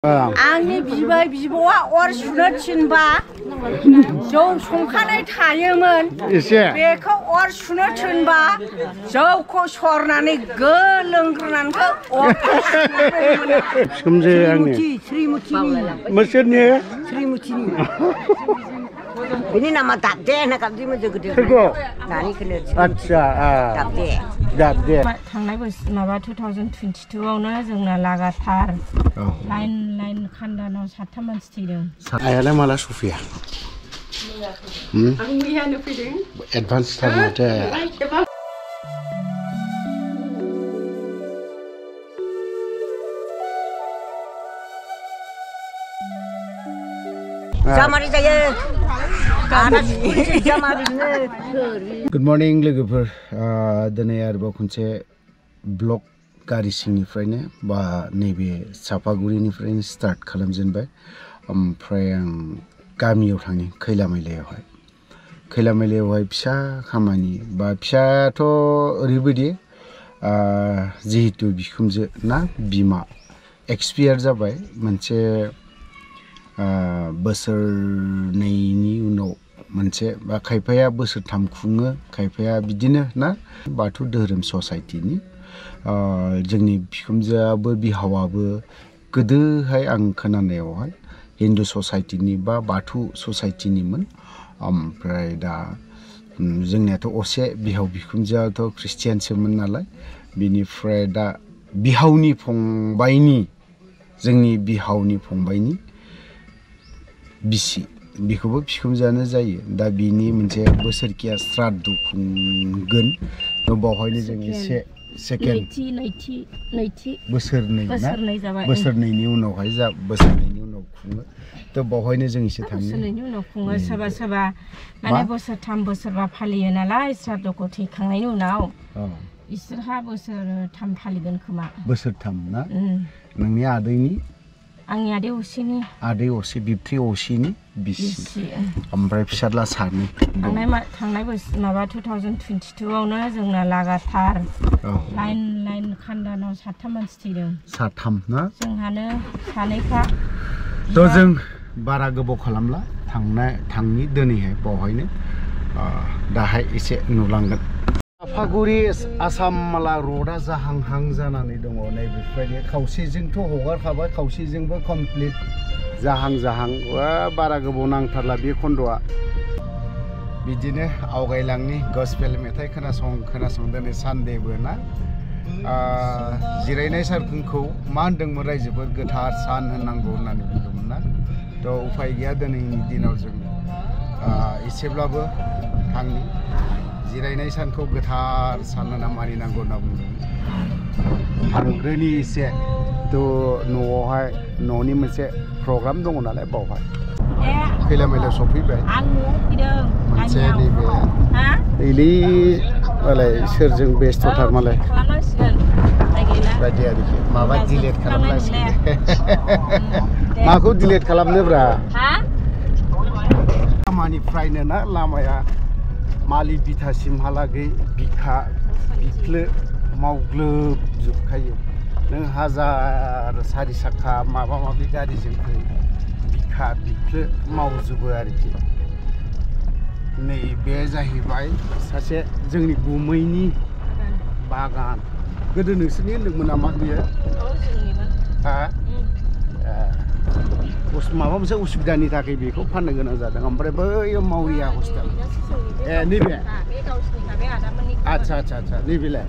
आंनि बिबै बिबौआ अर सुनो थिनबा जौ संखानाय थायोमोन बेखौ अर सुनो थिनबा जौखौ सरनानै लोंग्रोनानै सोमजे आंनि मोसोरनि श्रीमुथिनि ini nama dabde na kabdi mo jogo nani kene acha dabde थांनाय बोसोर माबा 2022 आवनो जोंना लागाथार लाइन खान्दानाव 7 मानसि थैदों आयालाय माला सफैया आं मैयानो फैदों एडभान्स थार माथो जामारि जायो Good morning लोगोफोर दिनै आरोबाव खनसे ब्लग गारि सिंनिफ्रायनो बा नैबे सापागुरिनिफ्रायनो स्टार्ट खालामजेनबाय ओमफ्राय आं गामियाव थांनि खैलामैलायावहाय फिसा खामानि बा फिसाथ' ओरैबायदि जिहेतु बिखुमजो ना बिमा एक्सपायार जाबाय मोनसे बोसोरनैनि उनाव मोनसे बा खायफाया बोसोरथाम खुङो खायफाया बिदिनो ना बाथौ धोरोम ससाइटिनि जोंनि बिखुमजोआबो बिहावाबो गोदोहाय आं खोनानायावहाय हिन्दु ससाइटिनि बा बाथौ ससाइटिनिमोन ओमफ्राय दा जोंनियाथ' असे बिहाव बिखुमजोआथ' ख्रिस्टियानसोमोन नालाय बिनिफ्राय दा बिहावनि फंबायनि जोंनि बिहावनि फंबायनि बिसि बिखौबो बिखुमजोआनो जायो दा बिनि मोनसे बोसोरकिया श्राद्ध खुंगोन बावहायनो जों एसे सेकेन्ड बोसोरनैनि उनावहाय बोसोरनैनि उनाव खुङो थ' बावहायनो जों एसे थाङो बोसोरनैनि उनाव खुङो सोरबा माने बोसोरथाम बोसोरबा फालियो नालाय श्राद्धखौ थैखांनायनि उनाव इसोरहा बोसोरथाम फालिगोन खोमा बोसोरथाम ना नोंनि आदैनि आंनि आदै असे बिबथै असेनि बिसि ओमफ्राय फिसाला सानै थांनाय बोसोर माबा 2022 आवनो जोंना लागाथार लाइन खान्दानाव 7 मानसि थैदों 7 ना जोंहानो सानैखा थ' जों बारा गोबाव खालामला थांनि दिनैहाय बावहायनो दाहाय एसे नुलांगोन सापागुरि आसामला र'डा जाहांहां जानानै दङ नैबेफोरबायदि खावसेजोंथ' हगारखाबाय खावसेजोंबो कमप्लिट जाहां बारा गोबाव नांथारला बे खन्द'आ बिदिनो आवगायलांनि गस्पेल मेथाइ खोनासं दिनै सानडेबो ना जिरायनाय सारखौ मा होनदोंमोन रायजोफोर गोथार सान होननांगौ होननानै बुंदोंमोन ना थ' उफाय गैया दिनैनि दिनाव जों एसेब्लाबो थांनि जिरायनाय सानखौ गोथार सान होनना मानिनांगौ होनना बुंदों थांग्रोनि एसे थ' न'आवहाय न'नि मोनसे प्रग्राम दङ नालाय बावहाय खैलामैलायाव सफैबाय मोनसे नैबे दैलि मालाय सोरजों बेस्थ'थार मालाय बायदि आरोखि माबा डिलेट खालामनांसिगोन माखौ डिलेट खालामनोब्रा खामानिफ्रायनो ना लामाया मालि बिथासिमहालागै बिख्लो मावग्लोबजोबखायो नों हाजार सारि साखा माबा माबि गारिजों बिख्लो मावजोबो आरोखि नैबे जाहैबाय सासे जोंनि गुमैनि बागान गोदो नोंसोरनि होनदोंमोन नामा बियो माबा मोनसे उसुबिदानि थाखाय बेखौ फाननो गोनां जादों ओमफ्राय बै मावरिया हस्टेल नैबे आच्छा नैबेलाय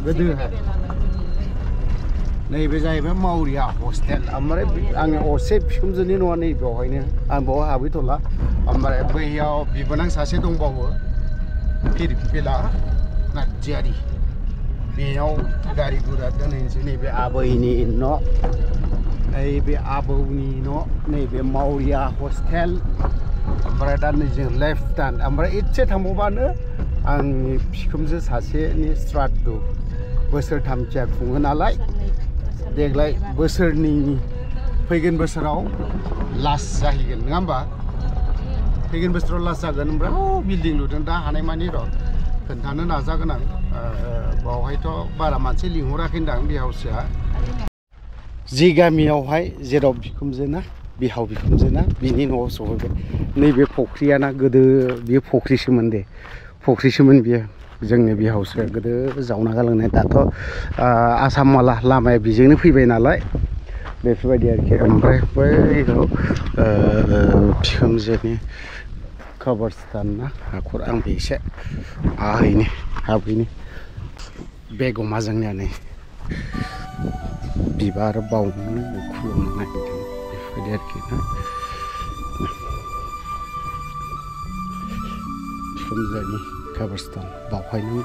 गोदोहाय नैबे जाहैबाय मावरिया हस्टेल ओमफ्राय आंनि असे बिखुमजोनि न'आ नै बेवहायनो आं बावहाय हाबहैथ'ला ओमफ्राय बैयाव बिबोनां सासे दंबावो फिरफिला नार्जारि बेयाव गारि गुरा दोनहैनोसै नैबे आबैनि न' नैबे आबौनि न' नैबे मावरिया हस्टेल ओमफ्राय दा नैजों लेफ्ट हान्ड ओमफ्राय एसे थांबावबानो आंनि बिखुमजो सासेनि श्राद्ध बोसोरथामथिया खुङो नालाय देग्लाय बोसोरनैनि फैगोन बोसोराव लास्ट जाहैगोन नङा होमबा फैगोन बोसोराव लास्ट जागोन ओमफ्राय बिल्डिं लुदों दा हानायमानि र' खोन्थानो नाजागोन आं बावहायथ' बारा मानसि लिंहराखै होनदां बिहावसोआ जि गामियावहाय जेराव बिखुमजोना बिहाव बिखुमजोना बिनि न'आव सहैबाय नैबे फख्रियाना गोदो बियो फख्रिसोमोन दे फख्रिसोमोन बियो जोंनि बिहावसो गोदो जावना गालांनाय दाथ' आसामवाला लामाया बिजोंनो फैबाय नालाय बेफोरबायदि आरोखि ओमफ्राय बैयाव बिखुमजोनि कबरस्थान ना हाखर आं बे एसे आहैनि हाबहैनि बेगमा जोंनिया नै बिबार बावनो खुलुमनो नागिरदों बेफोरबायदि आरोखि ना बिखुमजोनि कबरस्थान बावहायनो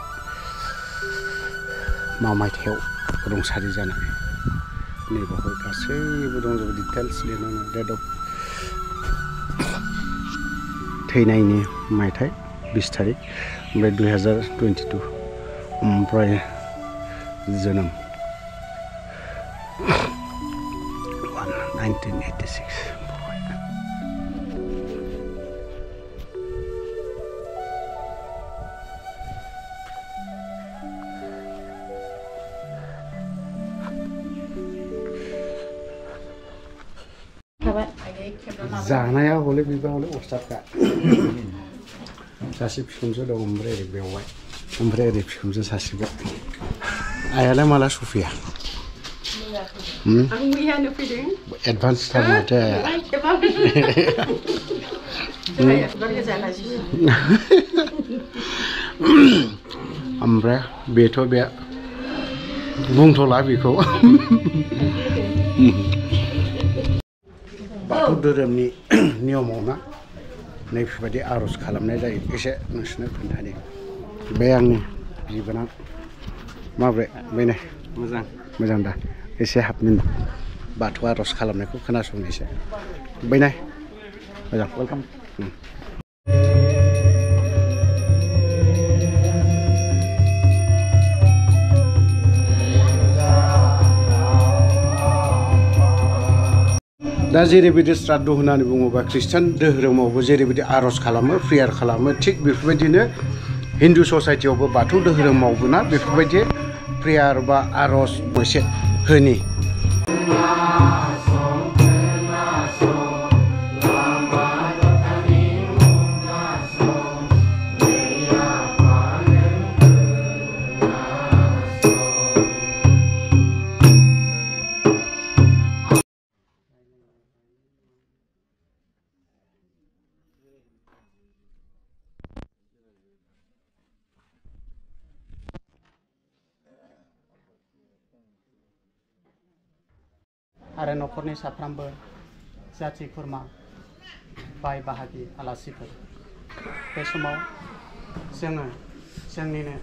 मा मायथाइयाव रुंसारि जानाय नैबावहाय गासैबो दंजोबो डिटेल्स लिरनानै डेट अफ थैनायनि मायथाइ 20 तारिख ओमफ्राय 2022 ओमफ्राय जोनोम 1986 जानाया हले बिबा हले अस्थादखा सासे बिखुमजो दं ओमफ्राय ओरै बेवहाय ओमफ्राय ओरै बिखुमजो सासेबो आइयालाय माला सफैया आं मैयानो फैदों एडभान्स थार माथो आइया ओमफ्राय बेथ' बे बुंथ'ला बेखौ बाथौ धोरोमनि नियमाव ना नैफोरबायदि आर'ज खालामनाय जायो एसे नोंसोरनो खोन्थानि बे आंनि बिबोनां माब्रै बेनो मोजां मोजां दा एसे हाबनि बाथौ आर'ज खालामनायखौ खोनासंनोसै बैनाय मोजां वेलकाम दा जेरैबायदि श्राद्ध होननानै बुङोबा ख्रिस्टान धोरोमावबो जेरैबायदि आर'ज खालामो प्रेयार खालामो थिग बेफोरबायदिनो हिन्दु ससाइटियावबो बाथौ धोरोमावबो ना बेफोरबायदि प्रेयार बा आर'ज मोनसे होनि आरो न'खरनि साफ्रोमबो जाथि खुरमा बाय बाहागि आलासिफोर बे समाव जोङो जोंनिनो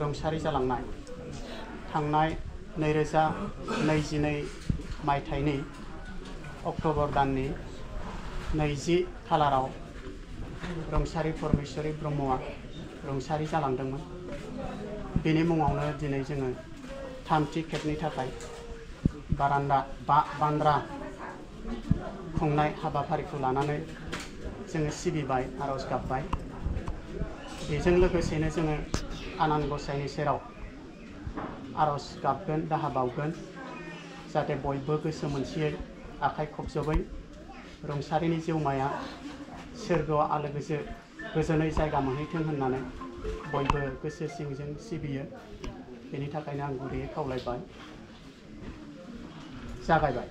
रुंसारि जालांनाय थांनाय 2022 मायथाइनि अक्ट'बर दाननि 20 खालाराव रुंसारि परमेश्वरी ब्रह्मआ रुंसारि जालांदोंमोन बेनि मुङावनो दिनै जोङो थामथि खेबनि थाखाय बान्द्रा खुंनाय हाबाफारिखौ लानानै जोङो सिबिबाय आर'ज गाबबाय बेजों लोगोसेनो जोङो आनान गसाइनि सेराव आर'ज गाबगोन दाहा बावगोन जाहाथे बयबो गोसो मोनसेयै आखाइ खबजबै रुंसारिनि जिउमाया सोरगोआव आलो गोजोनै जायगा मोनहैथों होननानै बयबो गोसो सिंजों सिबियो बेनि थाखायनो आं गुरैयै खावलायबाय जागायबाय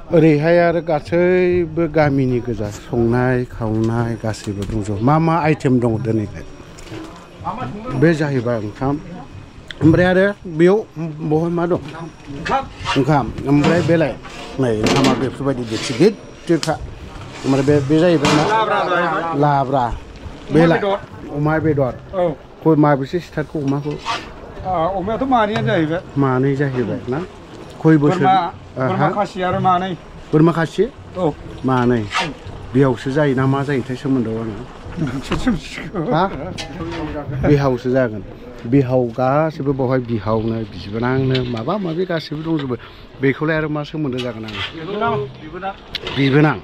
ओरैहाय आरो गासैबो गामिनि गोजा संनाय खावनाय गासैबो दंजोबो मा आइटेम दं दिनैलाय बे जाहैबाय ओंखाम ओमफ्राय आरो बेयाव बहाय मा दं ओंखाम ओमफ्राय बेलाय नै ओंखामा बेफोरबायदि देक्सि गिदिरखा ओमफ्राय बे जाहैबाय मा लाब्रा बेलाय अमा बेदर खय माबेसे सिथारखौ अमाखौ अमायाथ' मानैयानो जाहैबाय मानै जाहैबाय ना खय बोसोर बोरमा खासि आरो मानै बोरमा खासि औ मानै बेयावसो जायो ना मा जायोथाय सोमोन्दोआव आङो बिहावसो जागोन बिहाव गासैबो बावहाय बिहावनो बिबोनांनो माबा माबि गासैबो दंजोबो बेखौलाय आरो मा सोमोन्दो जागोन आङो बिबोनां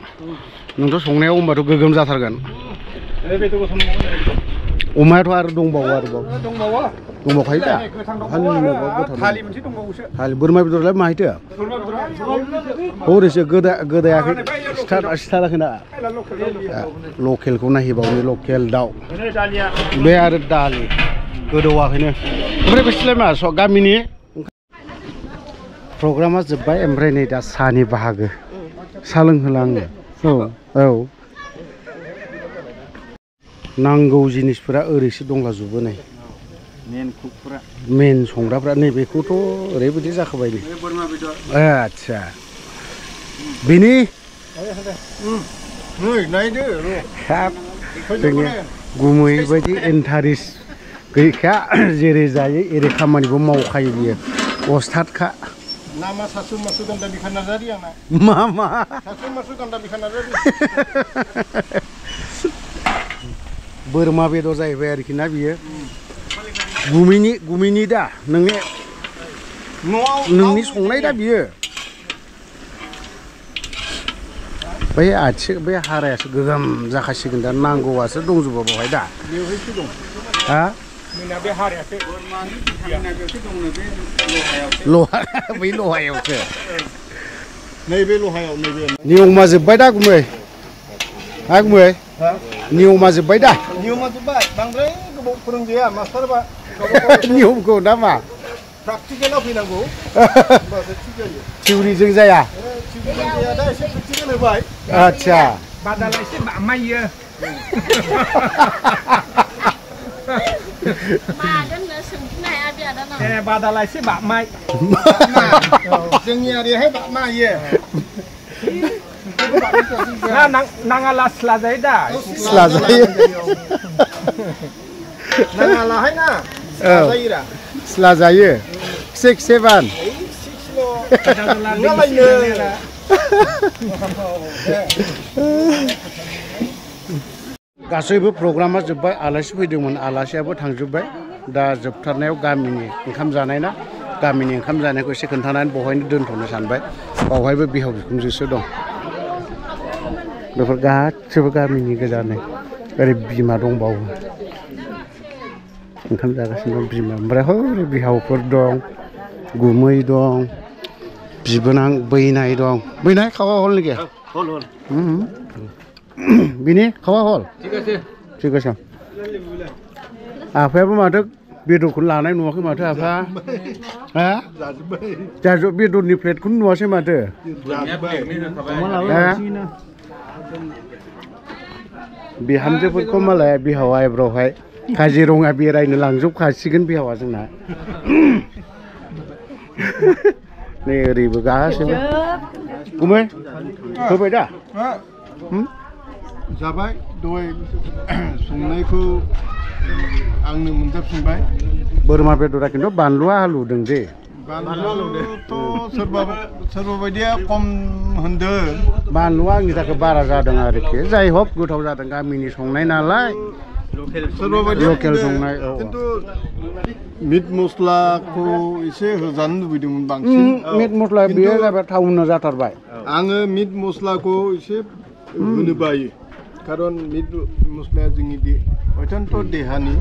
नोंथ' संनायाव होनबाथ' गोगोम जाथारगोन अमायाथ' आरो दंबावो आरोबाव दंबावखायो दा थालि मोनसे दंबावोसो थालि बोरमा बेदरलाय माहैथो हरैसो गोदायाखै सिथाराखै ना लकेलखौ नायहैबावनो लकेल दाउ बे आरो दालि गोदौवाखैनो ओमफ्राय बिसोरलाय मा गामिनि प्रग्रामा जोब्बाय ओमफ्राय नै दा साहानि बाहागो साहा लोंहोलाङो औ नांगौ जिनिसफोरा ओरैसो दंलाजोबो नै मेन संग्राफ्रा नैबेखौथ' ओरैबायदि जाखाबाय नै आदसा बेनि जोंनि गुमै बायदि इन्टारेस्ट गैखा जेरै जायो एरै खामानिबो मावखायो बियो अस्थादखा नामा सासु मासु गान्दा बिखा नार्जारि आंना मा सासु मासु गान्दा बिखा नार्जारि बोरमा बेदर जाहैबाय आरोखि ना बियो गुमैनि दा नोंनि संनाय दा बियो बै आथिं बे हारायासो गोगोम जाखासिगोन दा नांगौआसो दंजोबो बावहाय दा बेवहायसो दं हा जोंना बे हारायासो लहा बै लहायावसो नैबे लहायाव नैबे नियमा जोब्बाय दा गुमै हा गुमै नियमा जोब्बाय दा नियमा जोब्बाय बांद्राय गोबाव फोरोंजाया मास्टारबा नियमखौ ना मा प्रेक्टिकेलाव फैनांगौ होमबासो थिग जायो थिउरिजों जाया थिउरिजों जाया दा एसे प्रेक्टिकेल होबाय आदसा बादालायसे बामायो बादालायसे बामाय जोंनि ओरैहाय बामायो नाङाला सिला जायो दा सिला जायो नाङालाहाय ना सिला जायो 6 7 गासैबो प्रग्रामा जोब्बाय आलासि फैदोंमोन आलासियाबो थांजोब्बाय दा जोबथारनायाव गामिनि ओंखाम जानाय ना गामिनि ओंखाम जानायखौ एसे खोन्थानानै बेवहायनो दोनथ'नो सानबाय बावहायबो बिहाव बिखुनजोसो दं बेफोर गासैबो गामिनि गोजानो ओरै बिमा दंबावो ओंखाम जागासिनो दं बिमा ओमफ्राय हरै बिहावफोर दं गुमै दं बिबोनां बैनाय दं बैनाय खावा हल नेকি हल बिनि खावा हल ठीक আছে आफायाबो माथो बेदरखौनो लानाय नुवाखै माथो आफा हा जाजोब बेदरनि प्लेटखौनो नुवासै माथो बिहामजोफोरखौ मालाय बिहावा एब्रावहाय काजिरङा बेरायनो लांजोबखासिगोन बिहावा जोंना नै ओरैबो गासैबो गुमै होबाय दा जाबाय दहाय संनायखौ आंनो मोनजाफिनबाय बोरमा बेदरा खिन्थु बानलुआ हालुदों दे बानलुथ' सोरबा बायदिया खम होनदों बानलुआ आंनि थाखाय बारा जादों आरोखि जाय हक गोथाव जादों गामिनि संनाय नालाय सोरबा बायदिया लकेल संनाय खिन्थु मिट मस्लाखौ एसे होजानो लुबैदोंमोन बांसिन मिट मस्ला बेयो जाबाय टाउनाव जाथारबाय आङो मिट मस्लाखौ एसे होनो बायो खारन मिट मस्लाया जोंनि अत्यन्त देहानि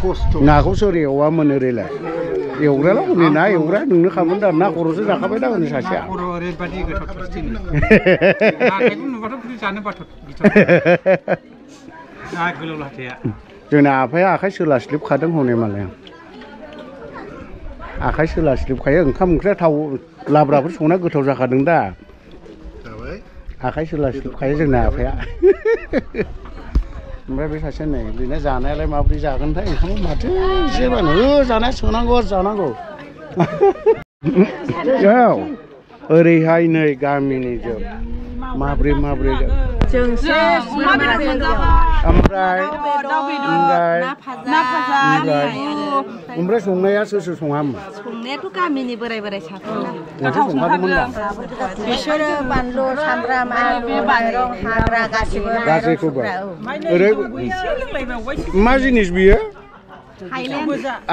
खस्थ' नाखौ सोर एवामोन ओरैलाय एवग्राला हनै ना एवग्रा नोंनो खामोन दा ना खर'सो जाखाबाय दा हनै सासेया ओरैबायदि गोथाव टेस्टि नुबाथ' जानो बाथ' जोंना आफाया आखाइ सोलास्लिबखादों हनै मालाय आखाइ सोलास्लिबखायो ओंखाम ओंख्रिया थाव लाब्राफोर संना गोथाव जाखादों दा आखाइ सोला सिबखायो जोंना आफाया ओमफ्राय बे सासे नै बिदिनो जानायालाय माबोरै जागोनथाय ओंखाम माथो एसेबानो जानाय सोनांगौ जानांगौ औ ओरैहाय नै गामिनि जोब माब्रै जोंसे ओमफ्राय संनाया सोर संहामोन संनायाथ' गामिनि बोराय साथाम बिसोरो बानलु सामब्राम आलु माइरं हाग्रा गासैखौबो ओरै मा जिनिस बियो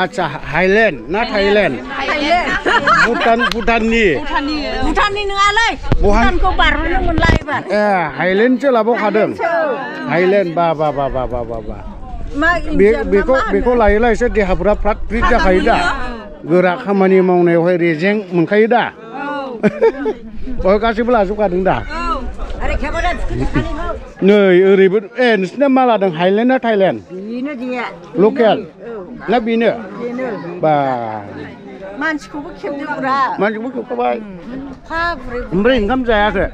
आच्छा हाइलेण्ड ना थाइलेण्ड भुटाननि नङालै भुटानखौ बारनो मोनला एबार ए हाइलेण्डसो लाबावखादों हाइलेण्ड बा बेखौ लायोला एसे देहाफोरा फ्रात फ्रिद जाखायो दा गोरा खामानि मावनायावहाय रेजें मोनखायो दा बहाय गासैबो लाजोबखादों दा नै ओरैबो ए नोंसिना मा लादों हाइलेण्ड ना थाइलेण्ड लकेल ना बेनो बा मानसिखौबो खेबदोंब्रा मानसिखौबो खेबखाबाय ओमफ्राय ओंखाम जायाखै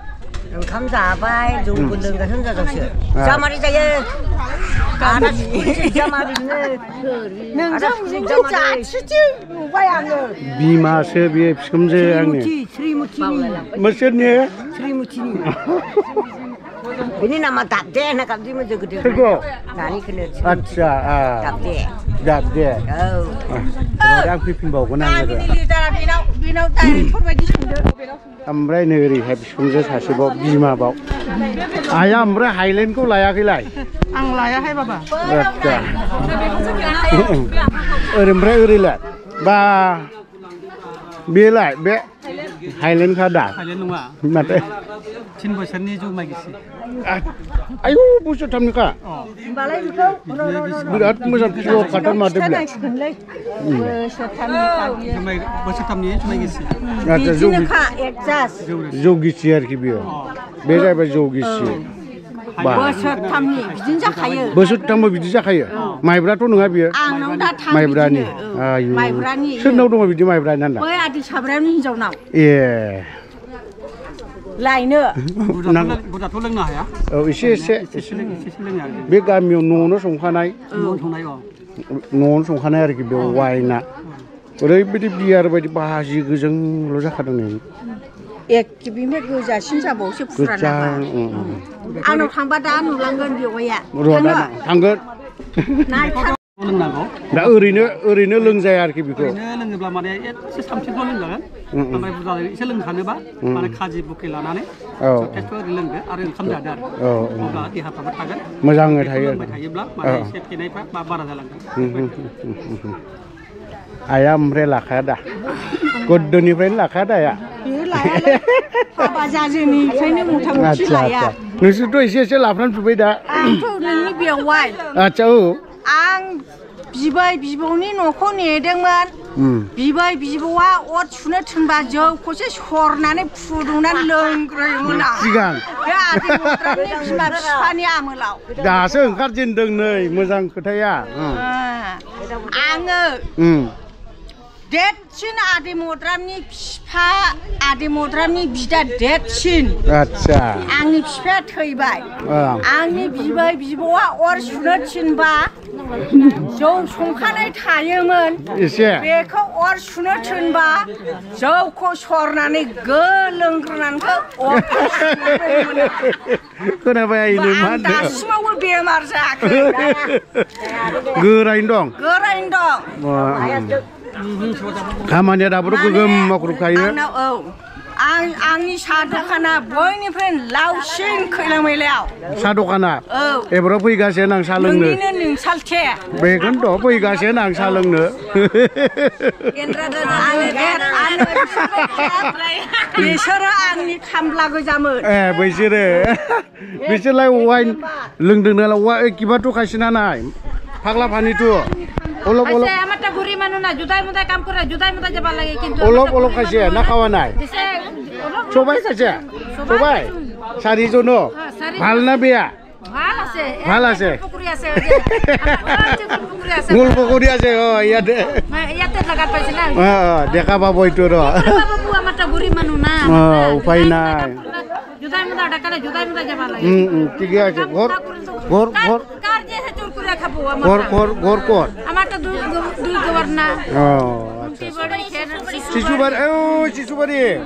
ओंखाम जाबाय जौबो लोंगासिनो जादोंसो जामारि जायो बिमासो बे बिखुनजो आंनि मोसोरनि बेनि नामा दाबदे होनना गाबदोंमोन जों गोदो दानिखौनो आच्छा दाबदे आं फैफिनबावगोन आं ओमफ्राय नै ओरैहाय बिखुनजो सासेबाव बिमाबाव आइया ओमफ्राय हाइलेण्डखौ लायाखैलाय आं लायाहाय बाबा आच्छा ओमफ्राय ओरैलाय बा बेलाय बे हाइलेण्डखा दा हाइलेण्ड नङा माथो 3 बोसोरनि जौमाय गिसि आयौ बोसोरथामनिखा बिराद मोजां फिल्ड खाथार माथो बोसोरथामनि जुमाय गिसि जौ गिसि आरोखि बेयो बे जाहैबाय जौ गिसि बोसोरथामनि बिदिनो जाखायो बोसोरथामबो बिदि जाखायो माइब्राथ' नङा बियो आंनाव दा माइब्रानि सोरनाव दङ बिदि माइब्रानि नान्दा बै आदै साब्रानि हिनजावनाव ए लायनो बुरजाथ' लोंनो हाया औ एसे बे गामियाव न'आवनो संखानाय आरोखि बे वाइना ओरैबायदि बियार बायदि बाजि गोजोंल' जाखादों नै बिनिफ्राय गोजासिन जाबावसो फुराना आंनाव थांबा दा नुलांगोन बेवाइया थांगोन लोंनांगौ दा ओरैनो लोंजाया आरोखि बेखौ ओरैनो लोङोब्ला माने एसे सामथिंखौ लोंजागोन ओमफ्राय बुरजा एसे लोंनो सानोबा माने खाजि बुके लानानै टेस्ट ओरै लोंदो आरो ओंखाम जादो आरो अब्ला देहाफ्राबो थागोन मोजाङै थायो लोंबाय थायोब्ला माने एसे फेनायफ्रा बारा जालांगोन आइया ओमफ्राय लाखाया दा गोदोनिफ्रायनो लाखाया दा आइया हाबा जाजेननिफ्रायनो मथा मथि लाया नोंसोरथ' एसे लाफ्रामजोब्बाय दा आंथ' नोंनि बेवाइ आच्छा औ आं बिबै बिबौनि न'खौ नेदोंमोन बिबै बिबौआ अर सुनो थिनबा जौखौसो सरनानै फुदुंनानै लोंग्रोयोमोन आं सिगां बे आदै मद्रामनि बिमा बिफानि आमोलाव दासो ओंखारजेनदों नै मोजां खोथाया आङो देरसिन आदै मद्रामनि बिफा आदै मद्रामनि बिदा देरसिन आच्छा आंनि बिफाया थैबाय आंनि बिबै बिबौआ अर सुनो थिनबा जौ संखानाय थायोमोन एसे बेखौ अर सुनो थिनबा जौखौ सरनानै लोंग्रोनानै खोनाबाय आइनो मा होनदों दासिमावबो बेमार जायाखै गोरायैनो दं खामानिया दाबोथ' गोगोम मावख्रुबखायो आंनि साहा दखाना बयनिफ्राय लावसिन खैला मैलायाव साहा दखाना एबाराव फैगासिनो आं साहा लोंनो नोंसालथे बेखौनोथ' फैगासिनो आं साहा लोंनो बिसोरो आंनि खामला गोजामोन बिसोरलाय वाइन लोंदों नालाय किबाथ' खायसिना नाय फाग्ला फानिथ' অলপ খাইছে না খাওয়া নাই সবাই খাইছে সবাই 4 জন ভাল না বেয়া Malas ya. Ngul pokoknya aja oh iya deh. Iya teh lagat pasina. Dia kapa boy itu doh. Babu mata guri manuna. Upay na. Jutai muda dakala jutai muda jabala. Tiga aja. Gor. Karje se churkuria khabu Gor. Amata dui gawarna. Sisu bari.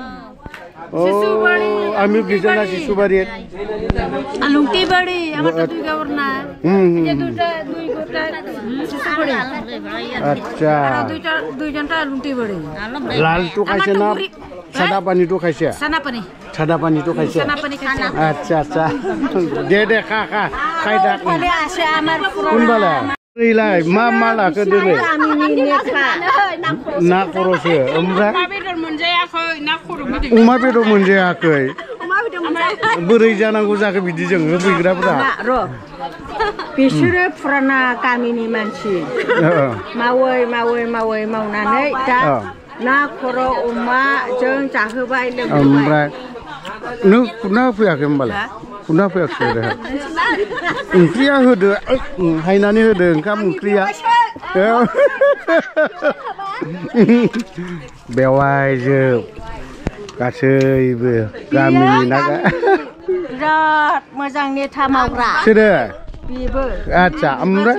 Oh, ami bijana sisu bari. Alungti bari, amata dui gawarna. Ye dui gota sisu bari. Acha. Dui janta alungti bari. Lal tu kaise na. Sada pani tu kaise. Sada pani tu kaise. Acha. De kha. Kaida. Kale ase amar Kun bala. Ilai mama lah ke dulu. Nak korose, umrah. Umar bedo munjaya koi. Beri jangan gua jaga bidi jeng, lebih gerapa. Bisure purana kami ni manci. Mawai maunane dah. Nak koro umma jeng cahabai lebih. Umrah. Nu kenapa ya kembali? Kenapa ya kembali? Kriya hudu, hai nani hudu, kamu kriya. Bewai je, kasih ibu, kami ni naga. Rat, macam ni thamaugra. Sudah. Bibu. Acha, umrah.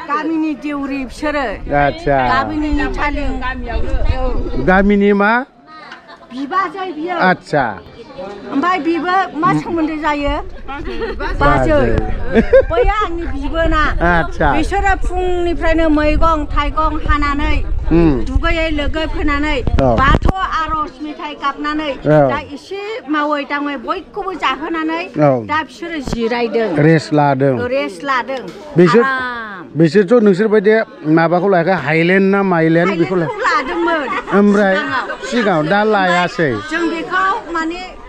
Kami ni diuri, sudah. Acha. Kami ni thaling. Kami ni ma? Biba jai biar. Acha. Ambai biba mas kemudian saya. Baca. Boya angni biba na. Acha. Bisura pung ni prana maigong, taigong hananai. Dugai legai penanai. Bato aros mitai kapnanai. Dah isi mawai tangwai boy kubu jahananai. Dah bisura jirai deng. Res ladeng. Bisur tu nusir pada mabaku lagi Highland na Myland biku lah. Amrai, sigau dah laya sih. Jeng bikau mani.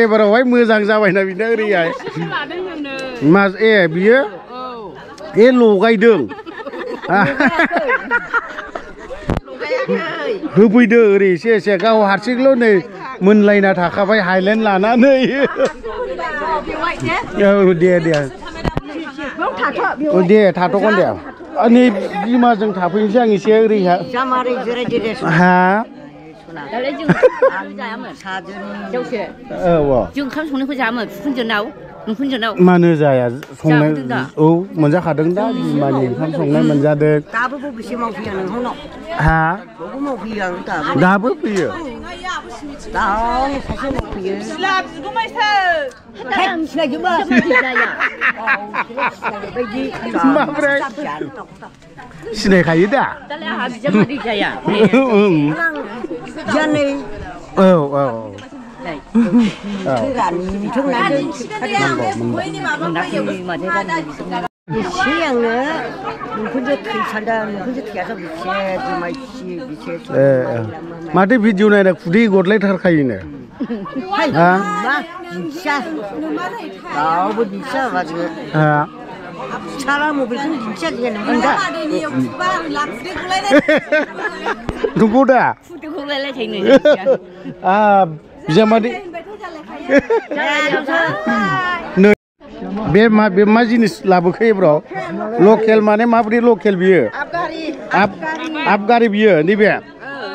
Bara, wai muzang zawai na bina riai. Mas biar, logai deng. Hubui deng ri, saya kau harsik lo ni, munlai na thaka bai Highland lana ni. Dia. Oh dia, tato kan dia. Ani lima jeng tapin siang isi ri ha. Ha. Mana saya संनाय मोनजाखादों दा बिमानि ओंखाम संनाय मोनजादों दाबो बबेसे मावफैया नोंनाव हा बबे मावफैया आं दाबो फैयो दानो सासे मावफैयो सिला बिगुमैसो सिनायजोबो माब्रै सिनायखायो दा दालाय आंहा बिजामादै जाया जानै माथो भिडिअ नायना खुदै गदलायथारखायोनो सारा मबाइलखौ दिन्थिया गैयामोन दा नंगौ दा बिजामादै बे मा जिनिस लाबोखो ब्र लकेल माने माब्रै लकेल बियो आबगारि बियो नैबे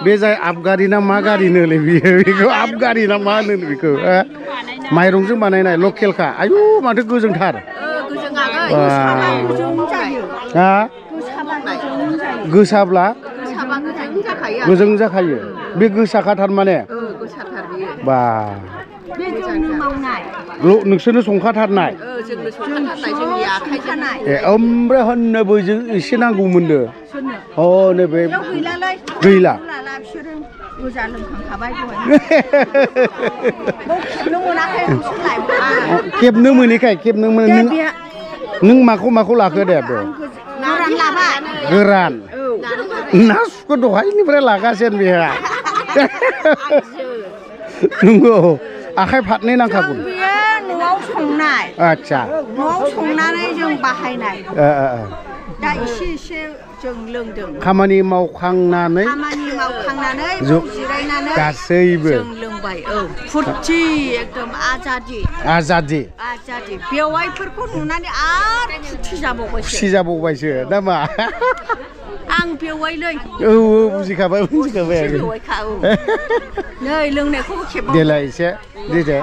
बे जाय आबगारि ना मा गारि नोलै बियो बेखौ आबगारि ना मा होनो बेखौ माइरंजों बानायनाय लकेलखा आयु माथो गोजोंथार गोसाब्ला गोजों जाखायो बे गोसाखाथार माने बा नोंसोरनो संखाथारनाय ओमफ्राय होननोबो जों एसे नांगौमोननो नैबे गैला खेबनो मोनैखाय खेबनो मोन नों माखौ लाखो दे गोरान ना सुखौ दहायनिफ्राय लागासिनो बेहा नंगौ आखाइ फारनै नांखागौ संनाय आच्छा न'आव संनानै जों बाहायनाय दा एसे जों लोंदों खामानि मावखांनानै जों जिरायनानै गासैबो जों लोंबाय फुर्ति एकदम आजादि बेवाइफोरखौ नुनानै आरो खुसि जाबावबायसो ना मा आं बेवाइलै बुजिखाबाय बेवाइखा नै लोंनायखौबो खेबबाव देलाय एसे दे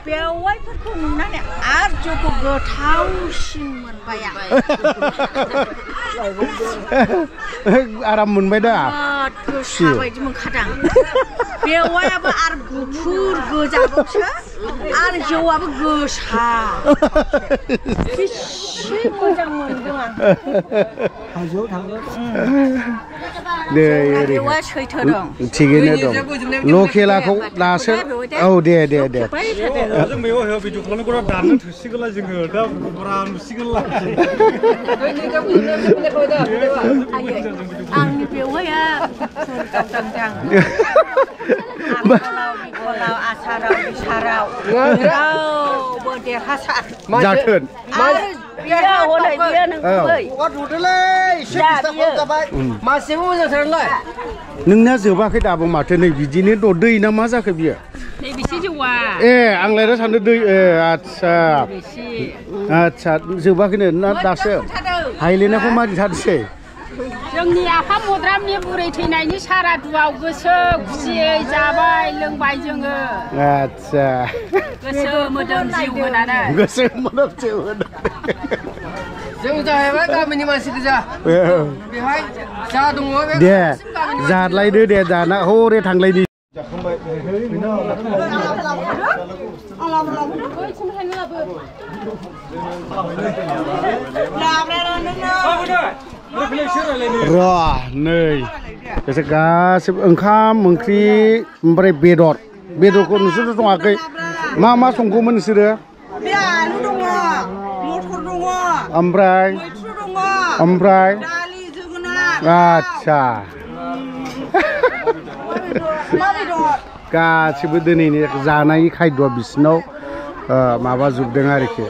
बेवाइफोरखौ नुनानै आरो जौखौ गोथावसिन मोनबाय आराम मोनबाय दा गोसा बायदि मोनखादां बेवाइयाबो आरो गुफुर गोजाबावसो आरो जौआबो गोसा बेसे मोजां मोनदों आं हाजोआव थांगोन बेवाइया सैथो दं थिगैनो दं लकेलाखौ दासो दे जों बेयाव भिडिअ खालामनायखौ दाननो थोसिगोनला जोङो दा बारा नुसिगोनला आंनि बेवाइया आसाराव बिसाराव रावबो देरहासार जाथोन नोंना जोबाखै दाबो माथो नै बिदिनो दै ना मा जाखो बियो आंलाय सानदों दै आच्छा जोबाखैनो ना दासो हायलेनाखौ मारै थादोंसै जोंनि आफा मद्रामनि बुरै थैनायनि सारादुआव गोसो खुसियै जाबाय लोंबाय जोङो आच्छा गोसो मोदोम जिउ होनानै जों जाहैबाय गामिनि मानसि गोजा बेहाय जा दङ दे जालायदो दे जाना हरे थांलायनि नै एसे गासिबो ओंखाम ओंख्रि ओमफ्राय बेदरखौ नोंसोर सङाखै मा संगौमोन नोंसोरो आलु दङ मटर दङ ओमफ्राय दालि जोगोनार आच्छा गासिबो दिनैनि जानाय खायद'आ बिसिनाव माबा जोबदों आरोखि